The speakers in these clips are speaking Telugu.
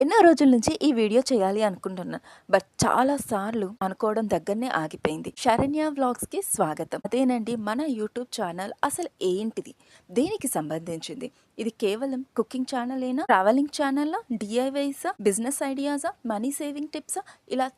ఎన్నో రోజుల నుంచి ఈ వీడియో చేయాలి అనుకుంటున్నాను. బట్ చాలా సార్లు అనుకోవడం దగ్గరనే ఆగిపోయింది. శరణ్య వ్లాగ్స్‌కి స్వాగతం. అదేనండి మన యూట్యూబ్ ఛానల్ అసలు ఏంటిది? దేనికి సంబంధించింది? ఇది కేవలం కుకింగ్ ఛానలేనా? ట్రావెలింగ్ ఛానలా? డీఐవైసా? బిజినెస్ ఐడియాసా? మనీ సేవింగ్ టిప్సా? ఇలా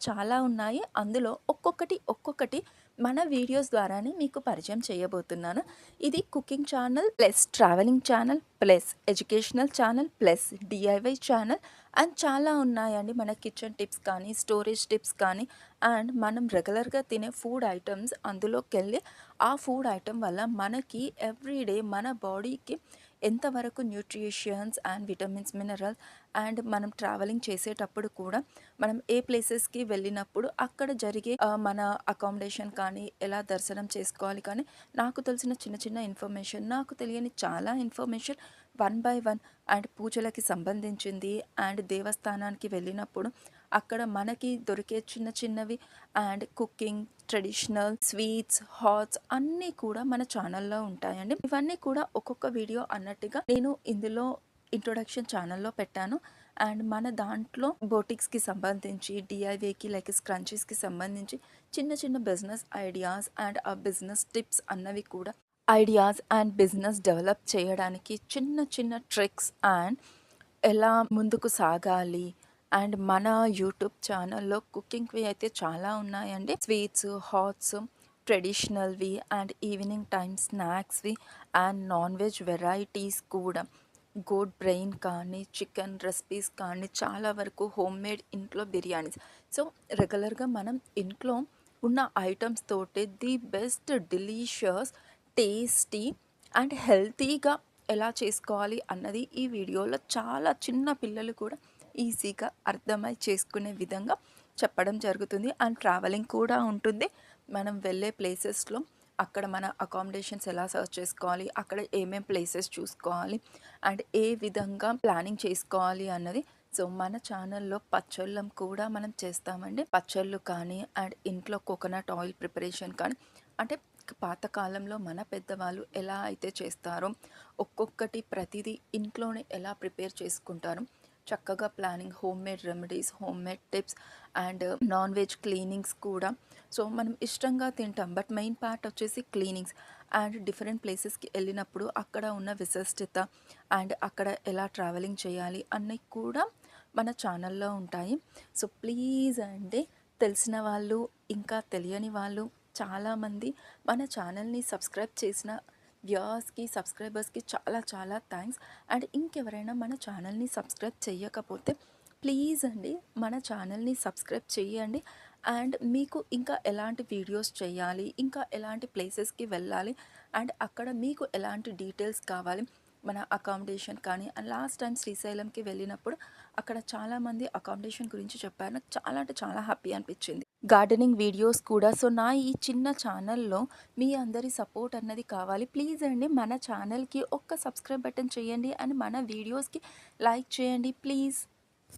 చాలా ఉన్నాయి. అందులో ఒక్కొక్కటి మన వీడియోస్ ద్వారానే మీకు పరిచయం చేయబోతున్నాను. ఇది cooking channel plus travelling channel plus educational channel plus DIY channel and చాలా ఉన్నాయండి. మన కిచెన్ టిప్స్ కానీ స్టోరేజ్ టిప్స్ కానీ అండ్ మనం రెగ్యులర్గా తినే ఫుడ్ ఐటమ్స్ అందులోకెళ్ళి ఆ ఫుడ్ ఐటమ్ వల్ల మనకి ఎవ్రీడే మన బాడీకి ఎంతవరకు nutritions and vitamins minerals and మనం ట్రావెలింగ్ చేసేటప్పుడు కూడా మనం ఏ ప్లేసెస్కి వెళ్ళినప్పుడు అక్కడ జరిగే మన అకామిడేషన్ కానీ ఎలా దర్శనం చేసుకోవాలి కానీ నాకు తెలిసిన చిన్న ఇన్ఫర్మేషన్, నాకు తెలియని చాలా information one by one and పూజలకి సంబంధించింది అండ్ దేవస్థానానికి వెళ్ళినప్పుడు అక్కడ మనకి దొరికే చిన్నవి and cooking traditional sweets hots అన్నీ కూడా మన ఛానల్లో ఉంటాయండి. ఇవన్నీ కూడా ఒక్కొక్క వీడియో అన్నట్టుగా నేను ఇందులో ఇంట్రొడక్షన్ ఛానల్లో పెట్టాను. అండ్ మన దాంట్లో బోటిక్స్కి సంబంధించి డిఐవేకి లైక్ స్క్రంచీస్కి సంబంధించి చిన్న బిజినెస్ ఐడియాస్ అండ్ ఆ బిజినెస్ టిప్స్ అన్నవి కూడా ఐడియాస్ అండ్ బిజినెస్ డెవలప్ చేయడానికి చిన్న ట్రిక్స్ అండ్ ఎలా ముందుకు సాగాలి అండ్ మన యూట్యూబ్ ఛానల్లో కుకింగ్వి అయితే చాలా ఉన్నాయండి. స్వీట్స్ హాట్స్ ట్రెడిషనల్వి అండ్ ఈవినింగ్ టైం స్నాక్స్వి అండ్ నాన్ వెజ్ వెరైటీస్ కూడా గోడ్ బ్రెయిన్ కానీ చికెన్ రెసిపీస్ కానీ చాలా వరకు హోమ్ మేడ్ ఇంట్లో బిర్యానీస్. సో రెగ్యులర్గా మనం ఇంట్లో ఉన్న ఐటమ్స్ తోటి the best delicious tasty and హెల్తీగా ఎలా చేసుకోవాలి అన్నది ఈ వీడియోలో చాలా చిన్న పిల్లలు కూడా ఈజీగా అర్థమై చేసుకునే విధంగా చెప్పడం జరుగుతుంది. అండ్ ట్రావెలింగ్ కూడా ఉంటుంది. మనం వెళ్ళే ప్లేసెస్లో అక్కడ మన అకామిడేషన్స్ ఎలా సర్చ్ చేసుకోవాలి, అక్కడ ఏమేం ప్లేసెస్ చూసుకోవాలి అండ్ ఏ విధంగా ప్లానింగ్ చేసుకోవాలి అన్నది. సో మన ఛానల్లో పచ్చళ్ళం కూడా మనం చేస్తామండి. పచ్చళ్ళు కానీ అండ్ ఇంట్లో కోకోనట్ ఆయిల్ ప్రిపరేషన్ కానీ అంటే పాతకాలంలో మన పెద్దవాళ్ళు ఎలా అయితే చేస్తారో ఒక్కొక్కటి ప్రతిదీ ఇంట్లోనే ఎలా ప్రిపేర్ చేసుకుంటారో చక్కగా planning home made remedies home made tips and non veg cleanings కూడా. సో మనం ఇష్టంగా తింటాం బట్ మెయిన్ పార్ట్ వచ్చేసి క్లీనింగ్స్ అండ్ డిఫరెంట్ ప్లేసెస్కి వెళ్ళినప్పుడు అక్కడ ఉన్న విశిష్టత అండ్ అక్కడ ఎలా ట్రావెలింగ్ చేయాలి అన్నీ కూడా మన ఛానల్లో ఉంటాయి. సో ప్లీజ్ అండి తెలిసిన వాళ్ళు ఇంకా తెలియని వాళ్ళు చాలామంది మన ఛానల్ని సబ్స్క్రైబ్ చేసిన వ్యూవర్స్కి సబ్స్క్రైబర్స్కి చాలా థ్యాంక్స్. అండ్ ఇంకెవరైనా మన ఛానల్ని సబ్స్క్రైబ్ చేయకపోతే ప్లీజ్ అండి మన ఛానల్ని సబ్స్క్రైబ్ చేయండి. అండ్ మీకు ఇంకా ఎలాంటి వీడియోస్ చేయాలి, ఇంకా ఎలాంటి ప్లేసెస్కి వెళ్ళాలి అండ్ అక్కడ మీకు ఎలాంటి డీటెయిల్స్ కావాలి మన అకామిడేషన్ కానీ అండ్ లాస్ట్ టైం శ్రీశైలంకి వెళ్ళినప్పుడు అక్కడ చాలామంది అకామిడేషన్ గురించి చెప్పారు. నాకు చాలా అంటే చాలా హ్యాపీ అనిపించింది. గార్డెనింగ్ వీడియోస్ కూడా. సో నా ఈ చిన్న ఛానల్లో మీ అందరి సపోర్ట్ అన్నది కావాలి. ప్లీజ్ అండి మన ఛానల్కి ఒక్క సబ్స్క్రైబ్ బటన్ చేయండి అండ్ మన వీడియోస్కి లైక్ చేయండి ప్లీజ్.